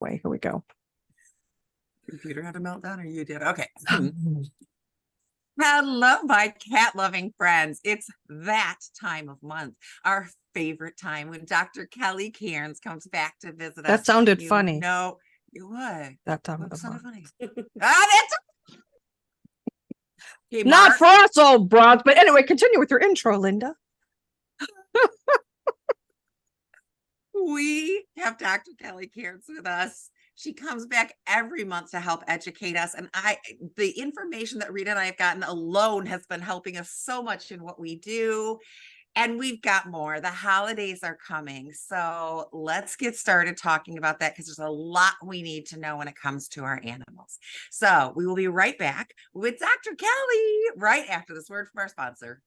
way. Here we go. Computer had a meltdown, or you did? Okay. Hello, my cat-loving friends. It's that time of month, our favorite time when Dr. Kelly Cairns comes back to visit us. That sounded funny. No, what? That time of What the sounded month. funny? That's okay, Not Mark. for us old broads, but anyway, continue with your intro, Linda. We have Dr. Kelly Cairns with us. She comes back every month to help educate us. And the information that Rita and I have gotten alone has been helping us so much in what we do. And we've got more. The holidays are coming. So let's get started talking about that, because there's a lot we need to know when it comes to our animals. So we will be right back with Dr. Kelly right after this word from our sponsor.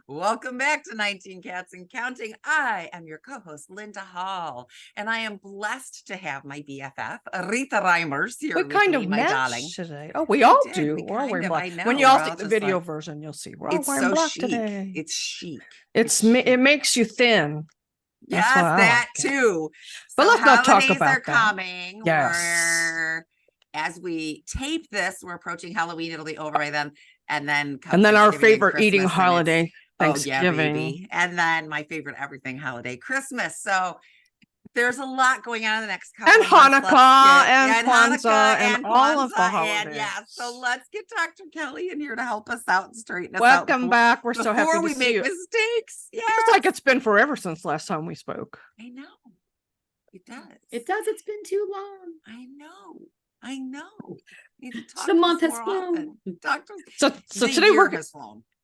Welcome back to 19 Cats and Counting. I am your co-host, Linda Hall, and I am blessed to have my BFF, Rita Reimers, here We with kind me, of my matched darling. today. Oh, we all did. do. We We're all wearing kind of, black. I know, When you all we're see all the just video like- version, you'll see we're all It's wearing so black chic. today. It's chic. It makes you thin. Yes, That's why I that like it. too. But So let's not talk holidays about are that. coming. Yes. As we tape this, we're approaching Halloween. It'll be over by then. And then And then our Thanksgiving and favorite eating Christmas, and it's- holiday, Oh yeah, Thanksgiving. baby. And then my favorite everything holiday, Christmas. So there's a lot going on in the next couple And of months. Hanukkah and Hanukkah Kwanzaa and all of the Kwanzaa, holidays. yeah, so let's get Dr. Kelly in here to help us out and straighten us out. Welcome back. We're so happy Before to we see make you. mistakes. Yeah. It's like it's been forever since last time we spoke. I know. It does. It does. It's been too long. I know. The month has flown. So today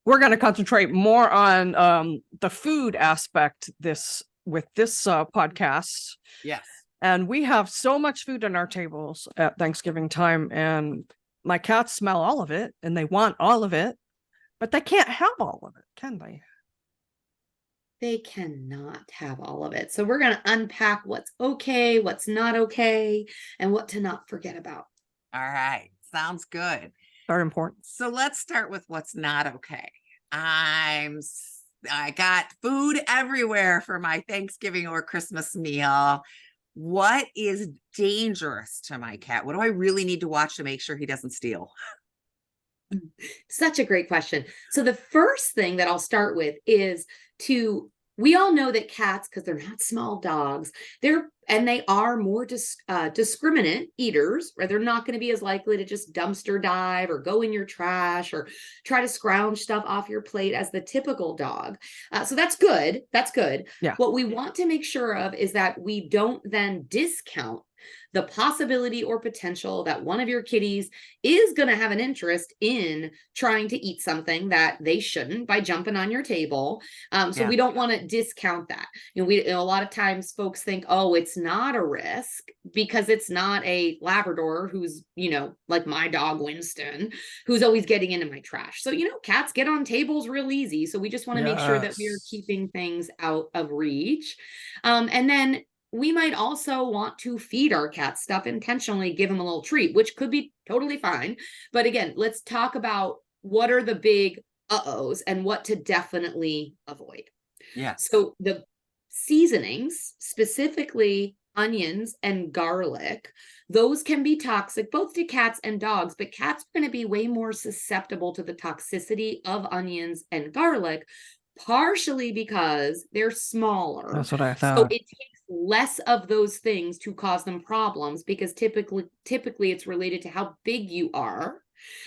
we're going to concentrate more on the food aspect with this podcast. Yes. And we have so much food on our tables at Thanksgiving time, and my cats smell all of it and they want all of it, but they can't have all of it, can they? They cannot have all of it. So we're going to unpack what's okay, what's not okay, and what to not forget about. All right. Sounds good. Very important. So let's start with what's not okay. I got food everywhere for my Thanksgiving or Christmas meal. What is dangerous to my cat? What do I really need to watch to make sure he doesn't steal? Such a great question. So the first thing that I'll start with is we all know that cats, because they're not small dogs, they are more discriminate eaters, right? They're not going to be as likely to just dumpster dive or go in your trash or try to scrounge stuff off your plate as the typical dog. So that's good. That's good. Yeah. What we want to make sure of is that we don't then discount the possibility or potential that one of your kitties is going to have an interest in trying to eat something that they shouldn't by jumping on your table. So we don't want to discount that. A lot of times folks think, oh, it's not a risk because it's not a Labrador who's, like my dog Winston, who's always getting into my trash. So, cats get on tables real easy. So we just want to make sure that we're keeping things out of reach. And then we might also want to feed our cats stuff intentionally, give them a little treat, which could be totally fine. But again, let's talk about what are the big uh-ohs and what to definitely avoid. Yeah. So the seasonings, specifically onions and garlic, those can be toxic both to cats and dogs, but cats are going to be way more susceptible to the toxicity of onions and garlic, partially because they're smaller. That's what I thought. So it takes less of those things to cause them problems, because typically it's related to how big you are.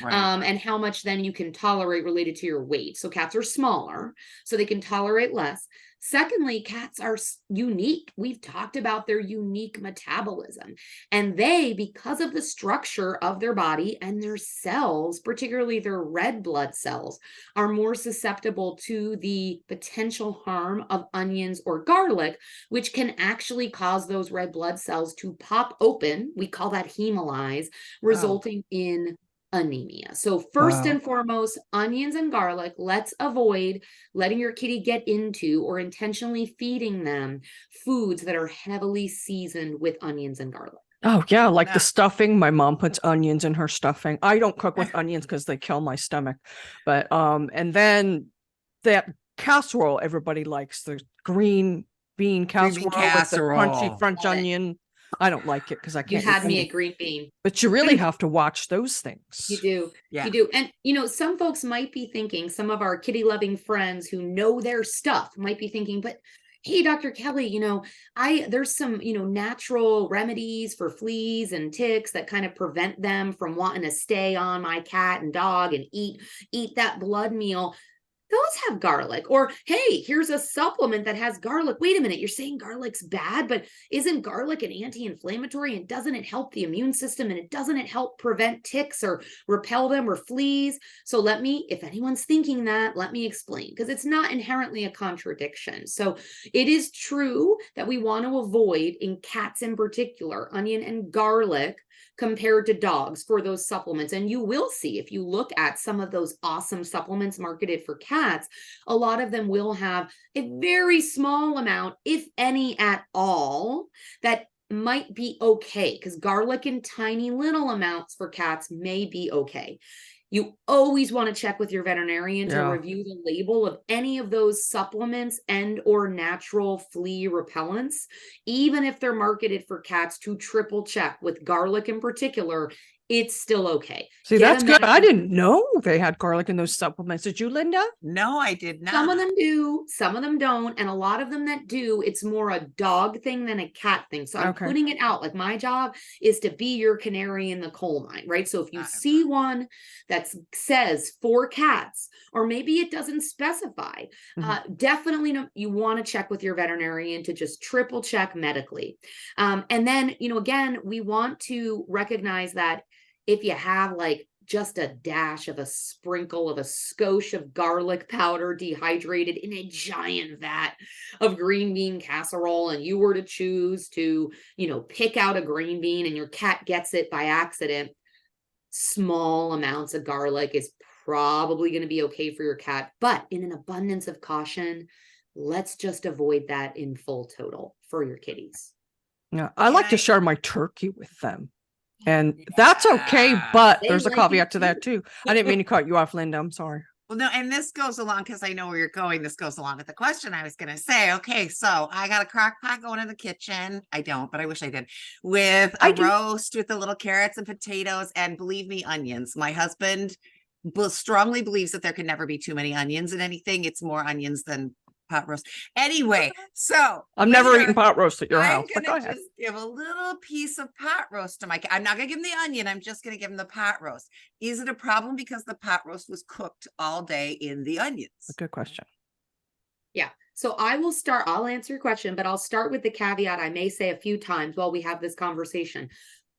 Right. And how much then you can tolerate related to your weight. So cats are smaller, so they can tolerate less. Secondly, cats are unique. We've talked about their unique metabolism, and because of the structure of their body and their cells, particularly their red blood cells, are more susceptible to the potential harm of onions or garlic, which can actually cause those red blood cells to pop open. We call that hemolyze, resulting in anemia. So first and foremost, onions and garlic, let's avoid letting your kitty get into or intentionally feeding them foods that are heavily seasoned with onions and garlic. Oh yeah, like the stuffing. My mom puts onions in her stuffing. I don't cook with onions because they kill my stomach. But and then that casserole everybody likes, the green bean casserole with the crunchy French onion. I don't like it because I You can't. had eat me any- at green bean. But you really have to watch those things. You do. Yeah. You do. And, you know, some folks might be thinking, some of our kitty loving friends who know their stuff might be thinking, but hey, Dr. Kelly, you know, there's some, you know, natural remedies for fleas and ticks that kind of prevent them from wanting to stay on my cat and dog and eat that blood meal. Those have garlic. Or, hey, here's a supplement that has garlic. Wait a minute, you're saying garlic's bad, but isn't garlic an anti-inflammatory, and doesn't it help the immune system, and doesn't it help prevent ticks or repel them or fleas? So let me, if anyone's thinking that, let me explain, because it's not inherently a contradiction. So it is true that we want to avoid, in cats in particular, onion and garlic compared to dogs for those supplements. And you will see, if you look at some of those awesome supplements marketed for cats, a lot of them will have a very small amount, if any at all, that might be okay, because garlic in tiny little amounts for cats may be okay. You always want to check with your veterinarian to review the label of any of those supplements and or natural flea repellents, even if they're marketed for cats, to triple check. With garlic in particular, it's still okay. See, that's good. I didn't know they had garlic in those supplements. Did you, Linda? No, I did not. Some of them do, some of them don't. And a lot of them that do, it's more a dog thing than a cat thing. So I'm putting it out. Like, my job is to be your canary in the coal mine, right? So if you see one that says for cats, or maybe it doesn't specify, definitely you want to check with your veterinarian to just triple check medically. And then, you know, again, we want to recognize that if you have like just a dash of a sprinkle of a skosh of garlic powder dehydrated in a giant vat of green bean casserole, and you were to choose to, you know, pick out a green bean and your cat gets it by accident, small amounts of garlic is probably going to be okay for your cat. But in an abundance of caution, let's just avoid that in full total for your kitties. Yeah, I like to share my turkey with them. And that's okay, but there's a caveat to that too. I didn't mean to cut you off, Linda. I'm sorry. Well, no, and this goes along, because I know where you're going. This goes along with the question I was going to say. Okay, so I got a crock pot going in the kitchen. I don't, but I wish I did. With a roast with the little carrots and potatoes, and believe me, onions. My husband strongly believes that there can never be too many onions in anything. It's more onions than pot roast. Anyway, so I'm never eating pot roast at your house. I'm gonna just give a little piece of pot roast to my cat. I'm not gonna give him the onion. I'm just gonna give him the pot roast. Is it a problem because the pot roast was cooked all day in the onions? A good question. Yeah. So I'll answer your question, but I'll start with the caveat I may say a few times while we have this conversation.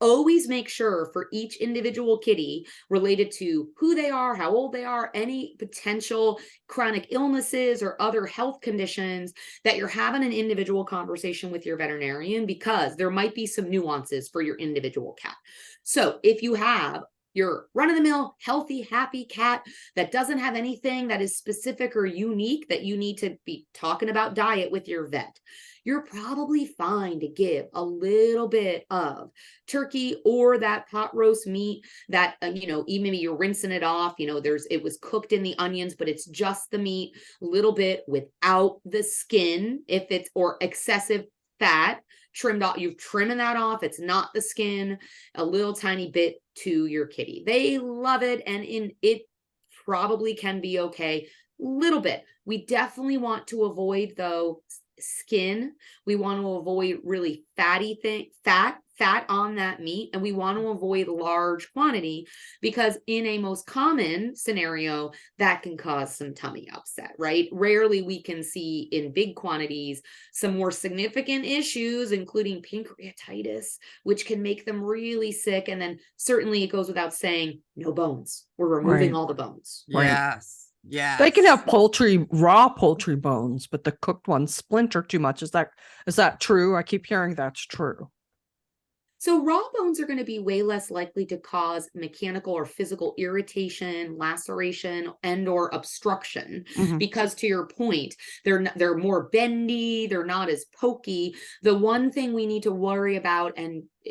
Always make sure for each individual kitty, related to who they are, how old they are, any potential chronic illnesses or other health conditions, that you're having an individual conversation with your veterinarian, because there might be some nuances for your individual cat. So if you have your run-of-the-mill, healthy, happy cat that doesn't have anything that is specific or unique that you need to be talking about diet with your vet, you're probably fine to give a little bit of turkey or that pot roast meat that, you know, even maybe you're rinsing it off, you know, it was cooked in the onions, but it's just the meat, a little bit without the skin, if it's, or excessive fat trimmed off, you're trimming that off. It's not the skin, a little tiny bit to your kitty. They love it. And it probably can be okay. Little bit. We definitely want to avoid, though, skin. We want to avoid really fatty fat on that meat, and we want to avoid large quantity, because in a most common scenario that can cause some tummy upset, right? Rarely we can see in big quantities some more significant issues, including pancreatitis, which can make them really sick. And then certainly it goes without saying, no bones. We're removing all the bones. Yes. Yeah, they can have raw poultry bones, but the cooked ones splinter too much. Is that true? I keep hearing that's true. So raw bones are going to be way less likely to cause mechanical or physical irritation, laceration, and or obstruction, because, to your point, they're more bendy, they're not as pokey. The one thing we need to worry about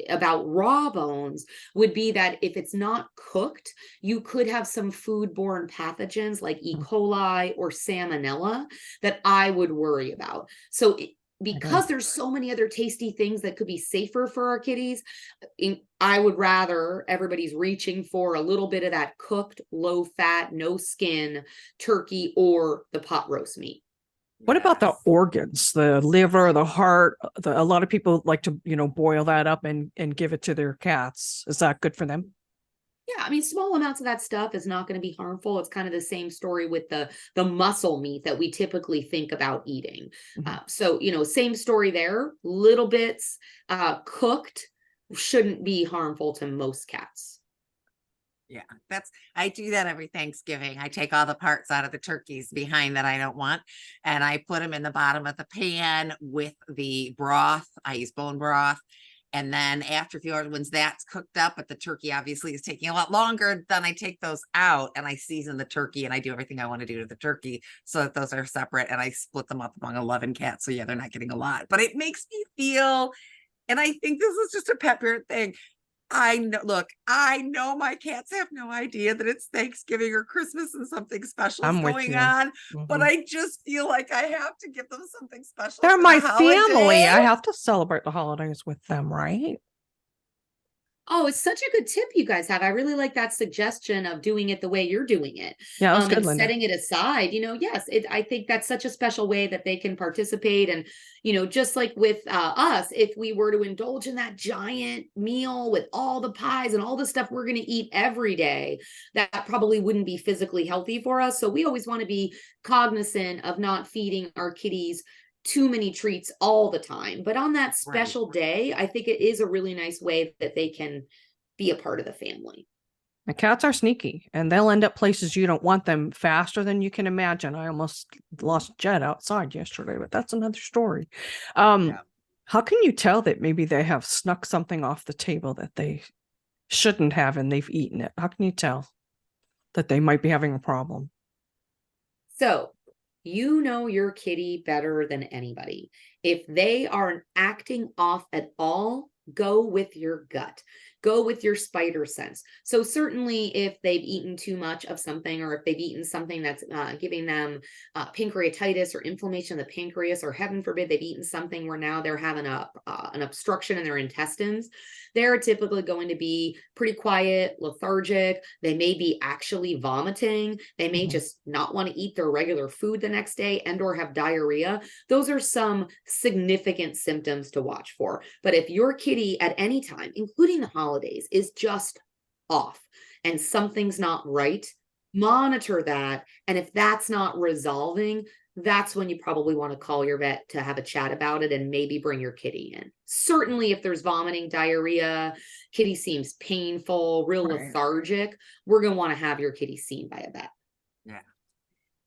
about raw bones would be that if it's not cooked, you could have some foodborne pathogens like E. coli or salmonella that I would worry about. So because there's so many other tasty things that could be safer for our kitties, I would rather everybody's reaching for a little bit of that cooked, low fat, no skin turkey or the pot roast meat. What about the organs, the liver, the heart? A lot of people like to, boil that up and give it to their cats. Is that good for them? Yeah, I mean, small amounts of that stuff is not going to be harmful. It's kind of the same story with the muscle meat that we typically think about eating. So, same story there. Little bits cooked shouldn't be harmful to most cats. Yeah, I do that every Thanksgiving. I take all the parts out of the turkeys behind that I don't want, and I put them in the bottom of the pan with the broth. I use bone broth. And then after a few hours, once that's cooked up, but the turkey obviously is taking a lot longer, then I take those out and I season the turkey and I do everything I want to do to the turkey so that those are separate, and I split them up among 11 cats. So yeah, they're not getting a lot, but it makes me feel, and I think this is just a pet parent thing. I know my cats have no idea that it's Thanksgiving or Christmas and something special is going on, but I just feel like I have to give them something special. They're my family. I holiday. have to celebrate the holidays with them, right? Oh, it's such a good tip you guys have. I really like that suggestion of doing it the way you're doing it. Yeah, that's good, and Linda. setting it aside, yes, I think that's such a special way that they can participate. And, just like with us, if we were to indulge in that giant meal with all the pies and all the stuff we're going to eat every day, that probably wouldn't be physically healthy for us. So we always want to be cognizant of not feeding our kitties too many treats all the time. But on that special day, I think it is a really nice way that they can be a part of the family. The cats are sneaky and they'll end up places you don't want them faster than you can imagine. I almost lost Jet outside yesterday, but that's another story. How can you tell that maybe they have snuck something off the table that they shouldn't have and they've eaten it? How can you tell that they might be having a problem? So you know your kitty better than anybody. If they aren't acting off at all, go with your gut. Go with your spider sense. So certainly if they've eaten too much of something, or if they've eaten something that's giving them pancreatitis or inflammation of the pancreas, or heaven forbid they've eaten something where now they're having an obstruction in their intestines, they're typically going to be pretty quiet, lethargic. They may be actually vomiting. They may just not want to eat their regular food the next day and or have diarrhea. Those are some significant symptoms to watch for. But if your kitty at any time, including the holidays, is just off and something's not right, monitor that. And if that's not resolving, that's when you probably want to call your vet to have a chat about it and maybe bring your kitty in. Certainly if there's vomiting, diarrhea, kitty seems painful, real lethargic, we're going to want to have your kitty seen by a vet. Yeah.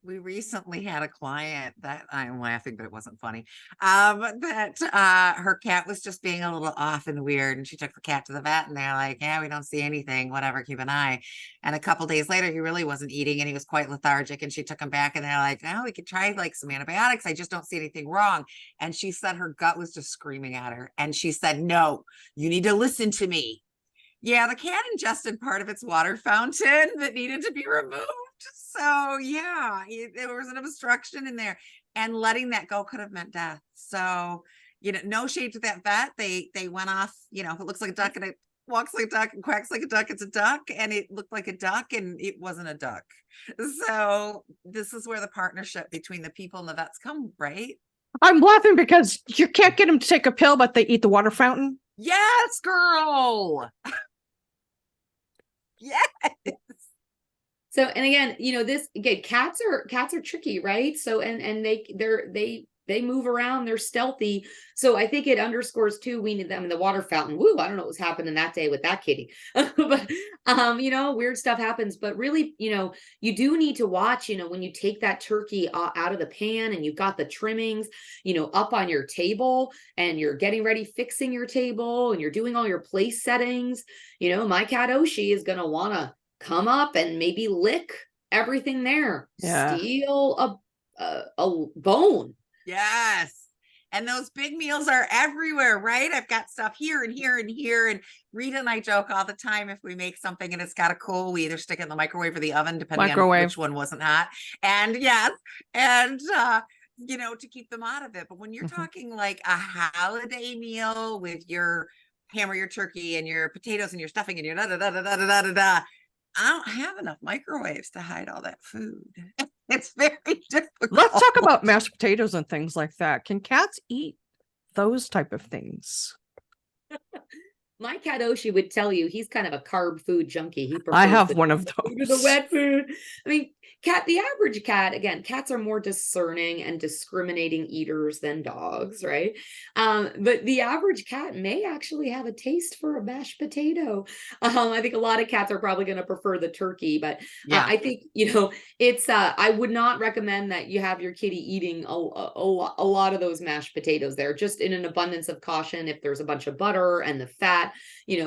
We recently had a client that, I'm laughing, but it wasn't funny, that her cat was just being a little off and weird, and she took the cat to the vet and they're like, yeah, we don't see anything, whatever, keep an eye. And a couple days later, he really wasn't eating and he was quite lethargic, and she took him back and they're like, oh, we could try like some antibiotics. I just don't see anything wrong. And she said her gut was just screaming at her. And she said, no, you need to listen to me. Yeah, the cat ingested part of its water fountain that needed to be removed. So yeah, there was an obstruction in there, and letting that go could have meant death. So, no shade to that vet. They went off, if it looks like a duck and it walks like a duck and quacks like a duck, it's a duck, and it looked like a duck and it wasn't a duck. So this is where the partnership between the people and the vets come, right? I'm laughing because you can't get them to take a pill, but they eat the water fountain. Yes, girl. Yes. So, and again, cats are tricky, right? So, and they move around, they're stealthy. So I think it underscores too, we need them in the water fountain. Woo, I don't know what was happening that day with that kitty. But, weird stuff happens, but really, you do need to watch, when you take that turkey out of the pan and you've got the trimmings, up on your table and you're getting ready, fixing your table and you're doing all your place settings, my cat Oshi is going to want to come up and maybe lick everything there, steal a bone. Yes. And those big meals are everywhere, right? I've got stuff here and here and here. And Rita and I joke all the time, if we make something and it's got to cool, we either stick it in the microwave or the oven, depending on which one wasn't hot. And yes. And to keep them out of it. But when you're Mhm. talking like a holiday meal with your ham or your turkey and your potatoes and your stuffing and your da da da da da da da da, I don't have enough microwaves to hide all that food. It's very difficult. Let's talk about mashed potatoes and things like that. Can cats eat those type of things? My cat Oshi would tell you he's kind of a carb food junkie. He I prefers have the one of food to those. the wet food. I mean, the average cat, again, cats are more discerning and discriminating eaters than dogs, right? But the average cat may actually have a taste for a mashed potato. I think a lot of cats are probably going to prefer the turkey, but I think, it's, I would not recommend that you have your kitty eating a lot of those mashed potatoes there, just in an abundance of caution if there's a bunch of butter and the fat,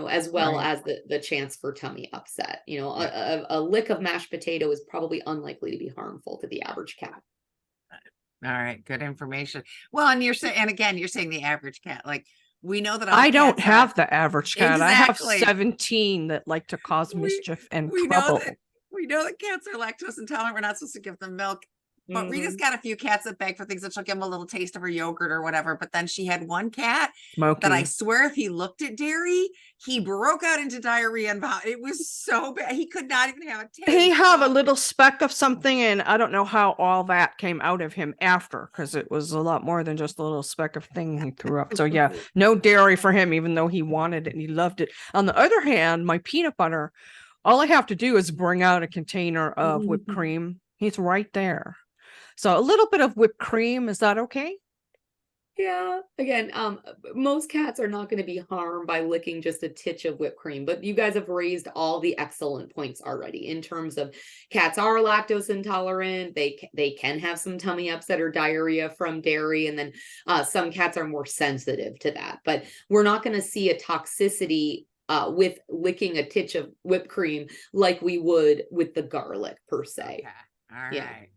as well Right. as the chance for tummy upset. A lick of mashed potato is probably unlikely to be harmful to the average cat. All right, good information. Well, and you're saying, and again, you're saying the average cat. Like, we know that all I don't cats have are the average cat. I have exactly. 17 that like to cause mischief and we trouble. we know that cats are lactose intolerant. We're not supposed to give them milk. But Rita's got a few cats that beg for things that she'll give them a little taste of her yogurt or whatever. But then she had one cat that I swear if he looked at dairy, he broke out into diarrhea and vomit. It was so bad. He could not even have a taste. He had a little speck of something, and I don't know how all that came out of him after, because it was a lot more than just a little speck of thing he threw up. So yeah, no dairy for him, even though he wanted it and he loved it. On the other hand, my peanut butter, all I have to do is bring out a container of whipped cream. He's right there. So a little bit of whipped cream, is that okay? Yeah. Again, most cats are not going to be harmed by licking just a titch of whipped cream, but you guys have raised all the excellent points already in terms of cats are lactose intolerant. They can have some tummy upset or diarrhea from dairy. And then some cats are more sensitive to that, but we're not going to see a toxicity with licking a titch of whipped cream like we would with the garlic per se. Okay. All right.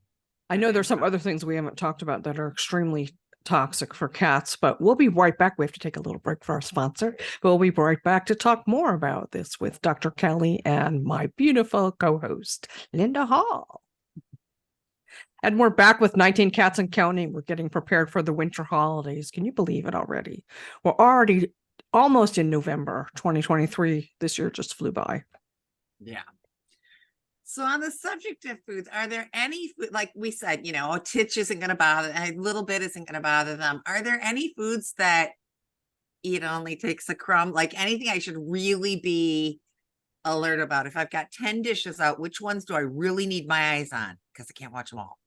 I know there's some other things we haven't talked about that are extremely toxic for cats, but we'll be right back. We have to take a little break for our sponsor, but we'll be right back to talk more about this with Dr. Kelly and my beautiful co-host, Linda Hall. And we're back with 19 Cats and Counting. We're getting prepared for the winter holidays. Can you believe it already? We're already almost in November 2023. This year just flew by. Yeah. So on the subject of foods, are there any food, like we said, a titch isn't going to bother, a little bit isn't going to bother them. Are there any foods that it only takes a crumb, like anything I should really be alert about? If I've got 10 dishes out, which ones do I really need my eyes on? Because I can't watch them all.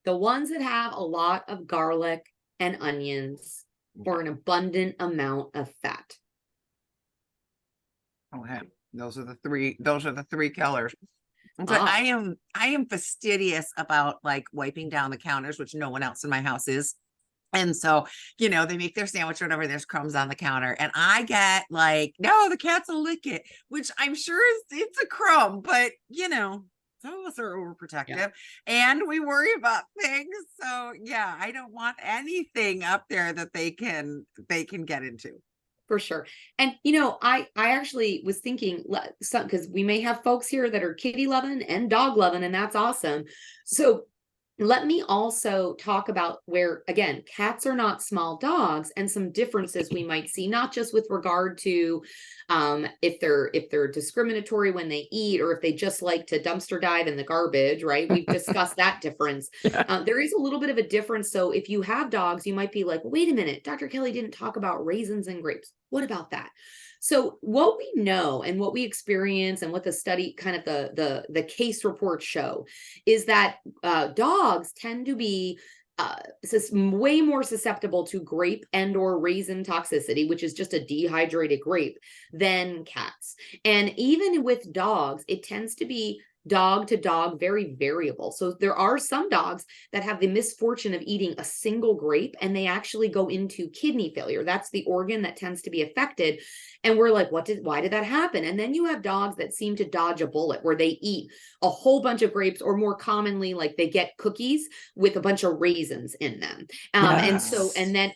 The ones that have a lot of garlic and onions or an abundant amount of fat. Okay. Those are the three colors. So I am fastidious about like wiping down the counters, which no one else in my house is. And so, they make their sandwich or whatever, there's crumbs on the counter. And I get like, no, the cats will lick it, which I'm sure it's a crumb, but some of us are overprotective and we worry about things. So yeah, I don't want anything up there that they can get into. For sure. And, I actually was thinking, because we may have folks here that are kitty loving and dog loving, and that's awesome. So let me also talk about where, again, cats are not small dogs, and some differences we might see, not just with regard to if they're discriminatory when they eat, or if they just like to dumpster dive in the garbage, right? We've discussed that difference. There is a little bit of a difference. So if you have dogs, you might be like, wait a minute, Dr. Kelly didn't talk about raisins and grapes. What about that? So what we know and what we experience and what the study, kind of the case reports show, is that dogs tend to be way more susceptible to grape and or raisin toxicity, which is just a dehydrated grape, than cats. And even with dogs, it tends to be dog to dog, very variable. So there are some dogs that have the misfortune of eating a single grape and they actually go into kidney failure. That's the organ that tends to be affected. And we're like, why did that happen? And then you have dogs that seem to dodge a bullet, where they eat a whole bunch of grapes, or more commonly, like they get cookies with a bunch of raisins in them. And so, and then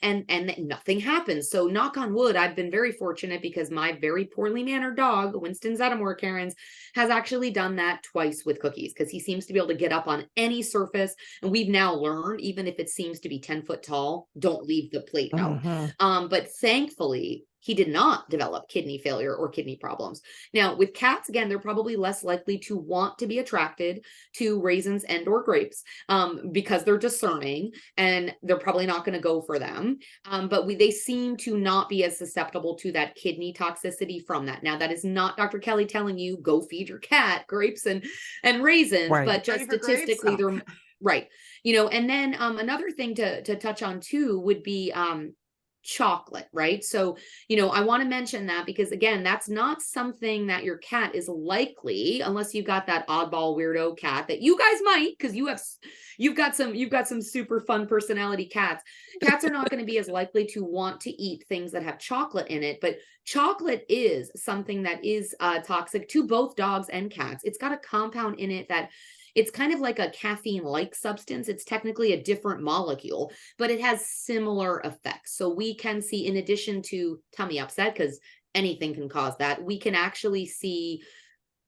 nothing happens. So knock on wood, I've been very fortunate because my very poorly mannered dog, Winston Zeddemore Cairns, has actually done that twice with cookies because he seems to be able to get up on any surface. And we've now learned, even if it seems to be 10 foot tall, don't leave the plate out. But thankfully, he did not develop kidney failure or kidney problems. Now, with cats, again, they're probably less likely to want to be attracted to raisins and or grapes because they're discerning and they're probably not going to go for them. But they seem to not be as susceptible to that kidney toxicity from that. Now, that is not Dr. Kelly telling you go feed your cat grapes and raisins, but just statistically, they're right. You know, and then another thing to touch on too would be chocolate, right? So, you know, I want to mention that because again, that's not something that your cat is likely, unless you've got that oddball weirdo cat that you guys might, because you've got some super fun personality cats. Cats are not going to be as likely to want to eat things that have chocolate in it, but chocolate is something that is toxic to both dogs and cats. It's got a compound in it that it's kind of like a caffeine-like substance. It's technically a different molecule, but it has similar effects. So we can see, in addition to tummy upset, because anything can cause that, we can actually see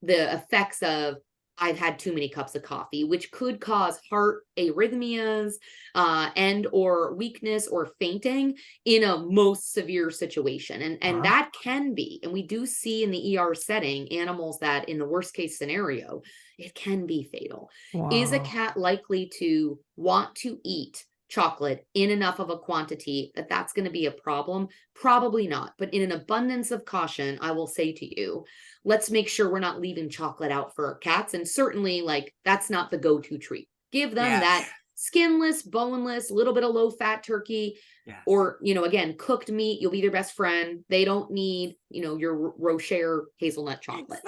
the effects of I've had too many cups of coffee, which could cause heart arrhythmias and or weakness or fainting in a most severe situation. And that can be, and we do see in the ER setting, animals that in the worst case scenario, it can be fatal. Is a cat likely to want to eat chocolate in enough of a quantity that that's going to be a problem? Probably not. But in an abundance of caution, I will say to you, let's make sure we're not leaving chocolate out for our cats. And certainly, like, that's not the go-to treat. Give them that skinless, boneless, little bit of low-fat turkey, or, you know, again, cooked meat. You'll be their best friend. They don't need, you know, your Rocher hazelnut chocolate,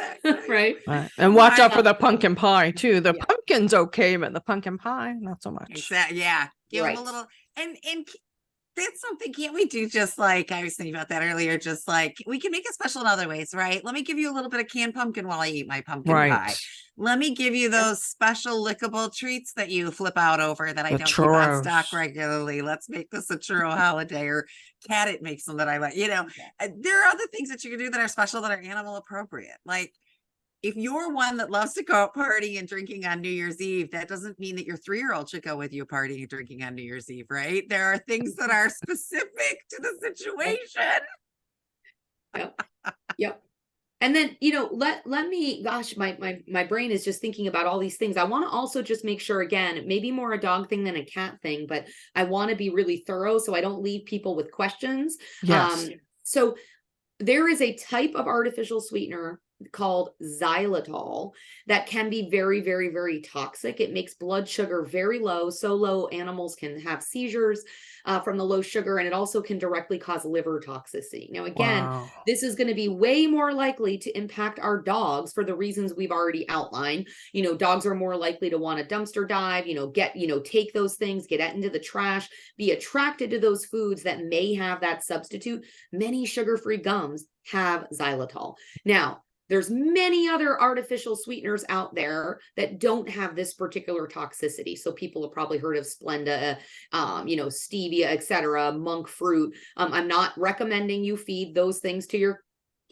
right? And watch out for the pumpkin pie too. The pumpkin's okay, but the pumpkin pie, not so much. Exactly. Yeah. Give them a little, and that's something, can't we do just like, I was thinking about that earlier, just like we can make it special in other ways, right? Let me give you a little bit of canned pumpkin while I eat my pumpkin pie. Let me give you those special lickable treats that you flip out over that I don't keep on stock regularly. Let's make this a churro holiday, or Cat It makes them that I like. You know, there are other things that you can do that are special, that are animal appropriate. Like, if you're one that loves to go out partying and drinking on New Year's Eve, that doesn't mean that your 3-year-old should go with you partying and drinking on New Year's Eve, right? There are things that are specific to the situation. Yep. And then, you know, let me, gosh, my brain is just thinking about all these things. I want to also just make sure, again, maybe more a dog thing than a cat thing, but I want to be really thorough so I don't leave people with questions. So there is a type of artificial sweetener called xylitol that can be very, very, very toxic. It makes blood sugar very low, so low animals can have seizures from the low sugar, and it also can directly cause liver toxicity. Now, again, this is going to be way more likely to impact our dogs for the reasons we've already outlined. You know, dogs are more likely to want to dumpster dive, take those things, get into the trash, be attracted to those foods that may have that substitute. Many sugar-free gums have xylitol. Now, there's many other artificial sweeteners out there that don't have this particular toxicity. So people have probably heard of Splenda, stevia, etc., monk fruit. I'm not recommending you feed those things to your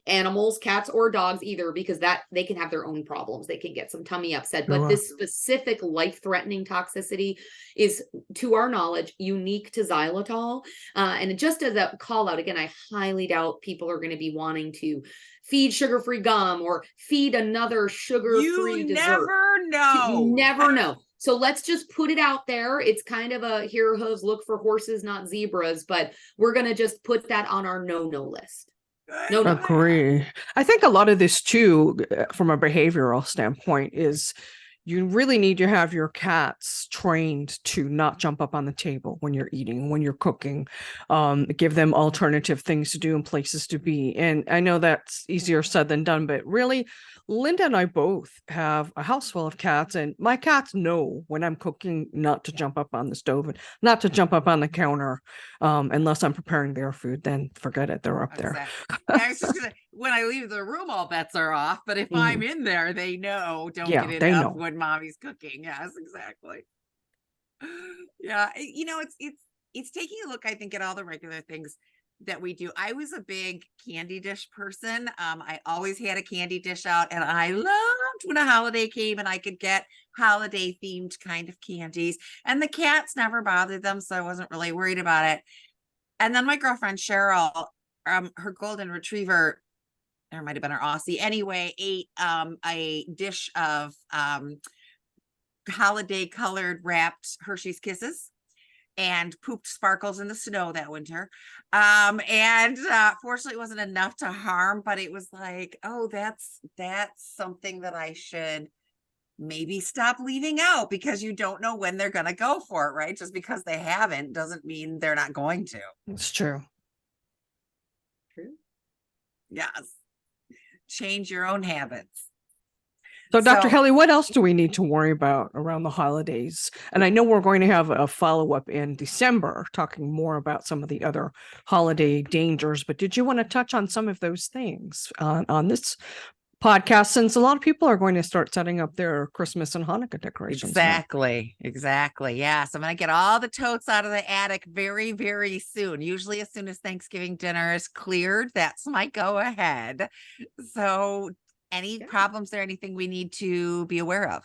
animals, cats or dogs either, because that they can have their own problems. They can get some tummy upset, but this specific life-threatening toxicity is, to our knowledge, unique to xylitol. And just as a call out, again, I highly doubt people are going to be wanting to feed sugar-free gum or feed another sugar-free dessert. You never know. So let's just put it out there. It's kind of a here hooves, look for horses, not zebras, but we're going to just put that on our no-no list. No, agree. I think a lot of this too, from a behavioral standpoint, is you really need to have your cats trained to not jump up on the table when you're eating, when you're cooking, give them alternative things to do and places to be. And I know that's easier said than done, but really, Linda and I both have a house full of cats, and my cats know when I'm cooking not to jump up on the stove and not to jump up on the counter unless I'm preparing their food. Then forget it, they're up there. I was just gonna, when I leave the room, all bets are off. But if I'm in there, they know, don't get it up when mommy's cooking. Yes, exactly. Yeah, it's taking a look, I think, at all the regular things that we do. I was a big candy dish person. I always had a candy dish out, and I love when a holiday came and I could get holiday themed kind of candies. And the cats never bothered them, so I wasn't really worried about it. And then my girlfriend Cheryl, her golden retriever, or might have been her Aussie, anyway, ate a dish of holiday colored wrapped Hershey's Kisses and pooped sparkles in the snow that winter. Fortunately it wasn't enough to harm, but it was like, oh, that's something that I should maybe stop leaving out, because you don't know when they're going to go for it, right? Just because they haven't doesn't mean they're not going to. It's true. True. Yes. Change your own habits. So, Dr. Kelly, what else do we need to worry about around the holidays? And I know we're going to have a follow-up in December, talking more about some of the other holiday dangers, but did you want to touch on some of those things on this podcast, since a lot of people are going to start setting up their Christmas and Hanukkah decorations? Exactly. Yes. I'm going to get all the totes out of the attic very, very soon. Usually as soon as Thanksgiving dinner is cleared, that's my go ahead. So any problems there, anything we need to be aware of?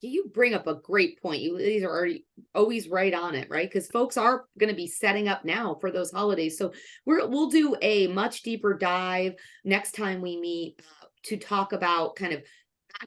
You bring up a great point. These are already always right on it, right? Because folks are going to be setting up now for those holidays. So we'll do a much deeper dive next time we meet to talk about kind of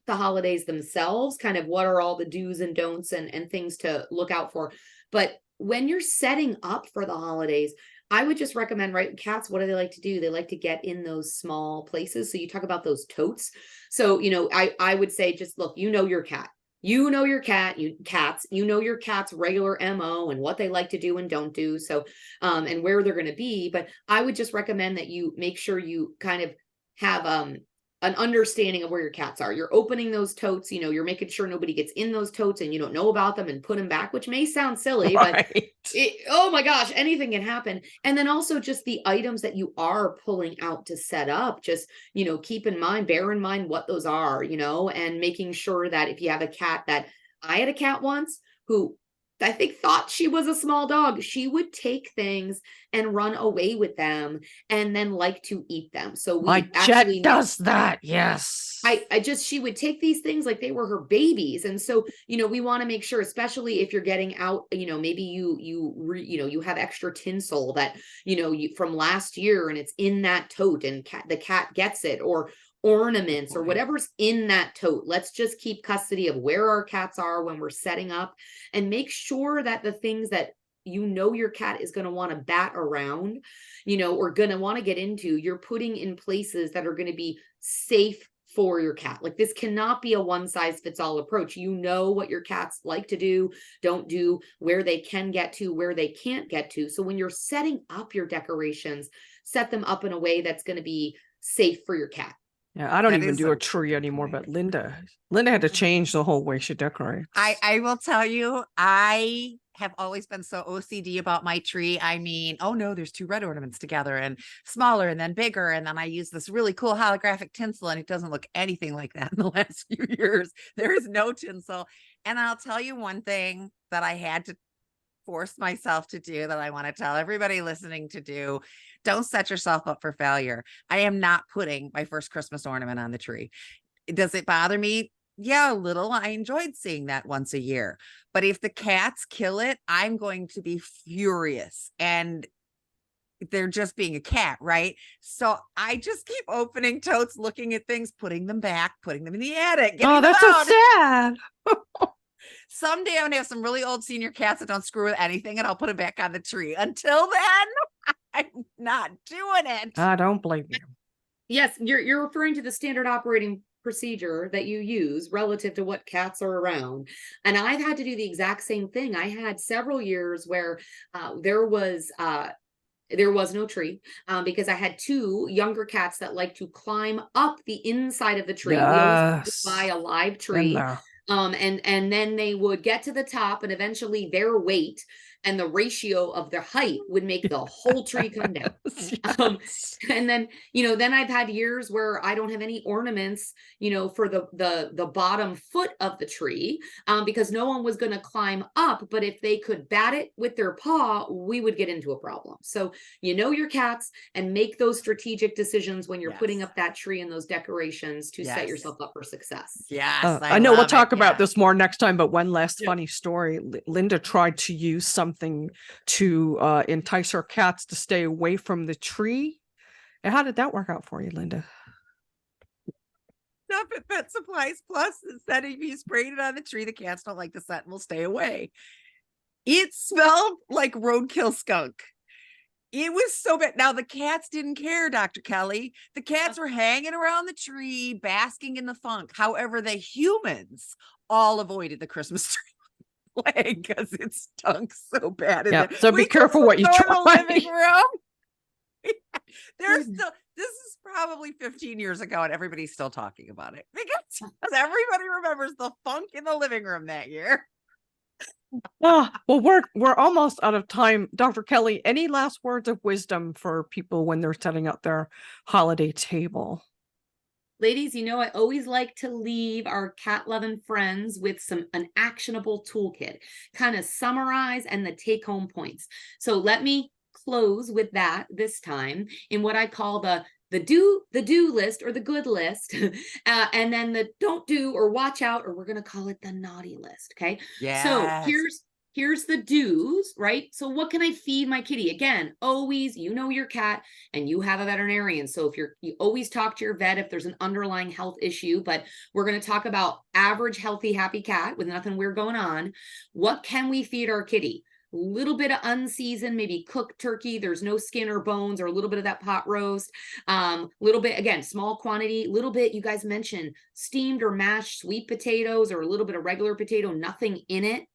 the holidays themselves, kind of what are all the do's and don'ts and things to look out for. But when you're setting up for the holidays, I would just recommend, right? Cats, what do they like to do? They like to get in those small places. So you talk about those totes. So, I would say, just look, your cat. You know your cat's regular MO and what they like to do and don't do. So, and where they're going to be. But I would just recommend that you make sure you kind of have an understanding of where your cats are. You're opening those totes, you're making sure nobody gets in those totes and you don't know about them, and put them back, which may sound silly, right. But oh my gosh, anything can happen. And then also just the items that you are pulling out to set up, just, bear in mind what those are, and making sure that if you have a cat, that I had a cat once who I think thought she was a small dog. She would take things and run away with them and then like to eat them. So my Jet does that. Yes. She would take these things like they were her babies. And so, we want to make sure, especially if you're getting out, maybe you have extra tinsel that, from last year and it's in that tote and the cat gets it, or ornaments or whatever's in that tote. Let's just keep custody of where our cats are when we're setting up, and make sure that the things that your cat is going to want to bat around, or going to want to get into, you're putting in places that are going to be safe for your cat. Like, this cannot be a one size fits all approach. What your cats like to do, don't do, where they can get to, where they can't get to. So when you're setting up your decorations, set them up in a way that's going to be safe for your cat. Yeah, I don't even do a tree anymore, but Linda had to change the whole way she decorates. I will tell you, I have always been so OCD about my tree. I mean, oh no, there's two red ornaments together, and smaller and then bigger. And then I use this really cool holographic tinsel, and it doesn't look anything like that in the last few years. There is no tinsel. And I'll tell you one thing that I had to force myself to do, that I want to tell everybody listening to do. Don't set yourself up for failure. I am not putting my first Christmas ornament on the tree. Does it bother me? Yeah, a little. I enjoyed seeing that once a year. But if the cats kill it, I'm going to be furious. And they're just being a cat, right? So I just keep opening totes, looking at things, putting them back, putting them in the attic. Oh, that's so sad. Someday I'm gonna have some really old senior cats that don't screw with anything, and I'll put it back on the tree. Until then, I'm not doing it. I don't blame you. Yes, you're referring to the standard operating procedure that you use relative to what cats are around. And I've had to do the exact same thing. I had several years where there was no tree because I had two younger cats that like to climb up the inside of the tree. Yes. We always buy a live tree. And then they would get to the top, and eventually their weight and the ratio of their height would make the whole tree come down. And then, then I've had years where I don't have any ornaments, for the bottom foot of the tree, because no one was going to climb up. But if they could bat it with their paw, we would get into a problem. So, your cats, and make those strategic decisions when you're putting up that tree and those decorations to set yourself up for success. Yes. I know we'll talk about this more next time, but one last funny story. Linda tried to use something to entice her cats to stay away from the tree. And how did that work out for you, Linda? Stuff at Pet Supplies Plus, instead of you spraying it on the tree, the cats don't like the scent and will stay away. It smelled like roadkill skunk. It was so bad. Now, the cats didn't care, Dr. Kelly. The cats were hanging around the tree, basking in the funk. However, the humans all avoided the Christmas tree leg because it stunk so bad. So be careful what you try. Living room. There's still, this is probably 15 years ago, and everybody's still talking about it because everybody remembers the funk in the living room that year. Well, we're almost out of time. Dr. Kelly, any last words of wisdom for people when they're setting up their holiday table? Ladies, I always like to leave our cat loving friends with an actionable toolkit, kind of summarize and the take home points. So let me close with that this time in what I call the do list, or the good list, and then the don't do or watch out, or we're going to call it the naughty list. Okay. Yeah. So here's the do's, right? So what can I feed my kitty? Again, always, your cat and you have a veterinarian. So if you always talk to your vet if there's an underlying health issue, but we're going to talk about average, healthy, happy cat with nothing weird going on. What can we feed our kitty? Little bit of unseasoned, maybe cooked turkey. There's no skin or bones, or a little bit of that pot roast. Little bit, again, small quantity, little bit, you guys mentioned steamed or mashed sweet potatoes, or a little bit of regular potato, nothing in it.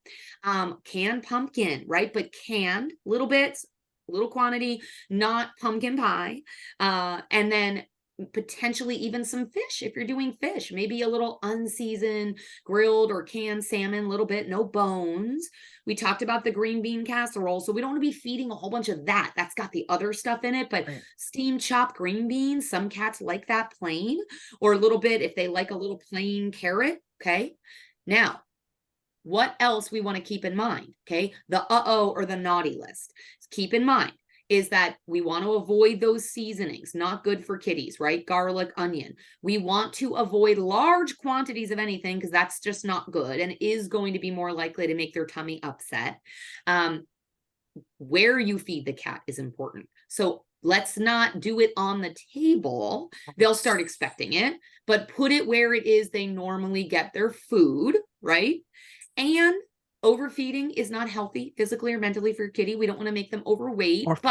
Canned pumpkin, right? But canned, little bits, little quantity, not pumpkin pie. And then potentially even some fish. If you're doing fish, maybe a little unseasoned, grilled or canned salmon, little bit, no bones. We talked about the green bean casserole. So we don't want to be feeding a whole bunch of that. That's got the other stuff in it, but steamed chopped green beans, some cats like that plain, or a little bit if they like a little plain carrot. Okay. Now, what else we want to keep in mind? Okay. The or the naughty list. Keep in mind is that we want to avoid those seasonings, not good for kitties, right? Garlic, onion. We want to avoid large quantities of anything because that's just not good and is going to be more likely to make their tummy upset. Where you feed the cat is important. So let's not do it on the table. They'll start expecting it, but put it where it is they normally get their food, right? And overfeeding is not healthy physically or mentally for your kitty. We don't want to make them overweight, or for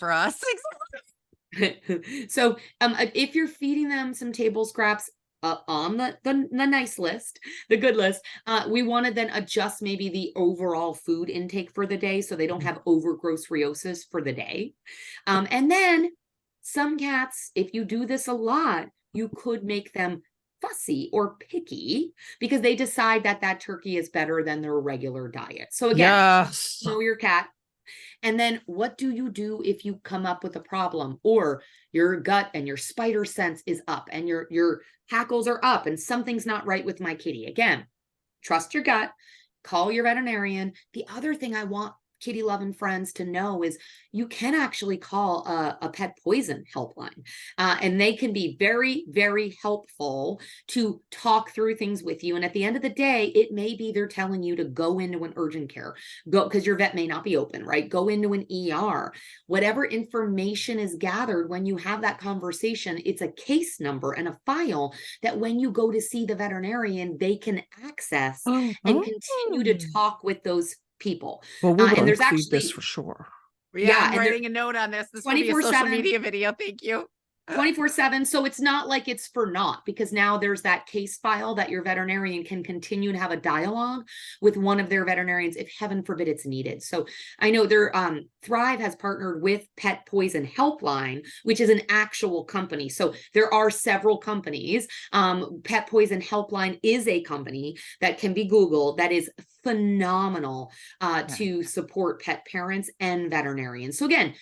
us. So if you're feeding them some table scraps on the nice list, the good list, we want to then adjust maybe the overall food intake for the day so they don't have overgrossiosis for the day. And then some cats, if you do this a lot, you could make them fussy or picky because they decide that turkey is better than their regular diet. So again, know your cat. And then what do you do if you come up with a problem or your gut and your spider sense is up and your hackles are up and something's not right with my kitty? Again, trust your gut, call your veterinarian. The other thing I want kitty loving friends to know is you can actually call a pet poison helpline, and they can be very, very helpful to talk through things with you. And at the end of the day, it may be they're telling you to go into an urgent care, go because your vet may not be open, right? Go into an ER. Whatever information is gathered when you have that conversation, it's a case number and a file that when you go to see the veterinarian, they can access and continue to talk with those people. Well, we will and there's include actually this for sure. Yeah, I'm writing a note on this. This will be a social media video. Thank you. 24/7. So it's not like it's for naught, because now there's that case file that your veterinarian can continue to have a dialogue with one of their veterinarians if heaven forbid it's needed. So I know their Thrive has partnered with Pet Poison Helpline, which is an actual company. So there are several companies. Pet Poison Helpline is a company that can be Googled that is phenomenal to support pet parents and veterinarians. So again,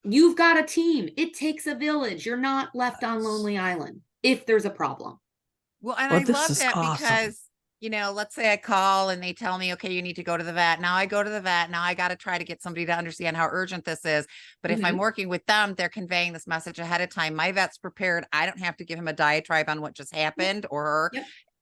you've got a team. It takes a village. You're not left on Lonely Island if there's a problem. Well, and Well, I this love is that awesome. because, let's say I call and they tell me, okay, you need to go to the vet. Now I go to the vet. Now I got to try to get somebody to understand how urgent this is. But if I'm working with them, they're conveying this message ahead of time. My vet's prepared. I don't have to give him a diatribe on what just happened or her.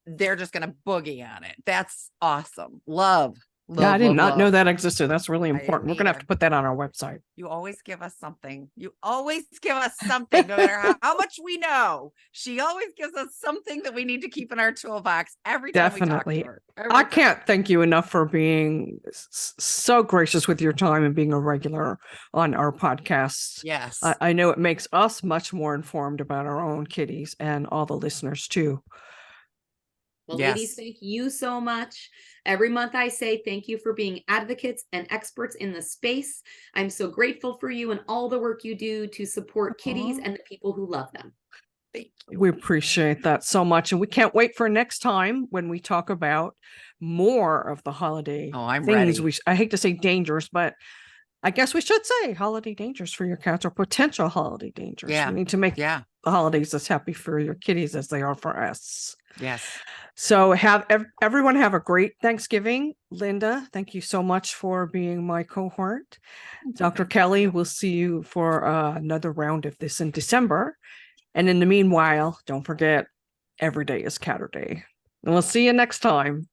They're just going to boogie on it. That's awesome. Love. Yeah, I did not know that existed. That's really important. We're going to have either. to put that on our website. You always give us something. You always give us something, no matter how much we know. She always gives us something that we need to keep in our toolbox every time we talk to her. I can't thank you enough for being so gracious with your time and being a regular on our podcast. Yes. I know it makes us much more informed about our own kitties and all the listeners too. Well, ladies, thank you so much. Every month I say thank you for being advocates and experts in the space. I'm so grateful for you and all the work you do to support kitties and the people who love them. Thank you. We appreciate that so much. And we can't wait for next time when we talk about more of the holiday things. Ready. I hate to say dangerous, but I guess we should say holiday dangers for your cats or potential holiday dangers. Yeah. We need to make the holidays as happy for your kitties as they are for us. Yes. So everyone have a great Thanksgiving. Linda, thank you so much for being my cohort. Dr. Kelly, we'll see you for another round of this in December. And in the meanwhile, don't forget, every day is Catter Day. And we'll see you next time.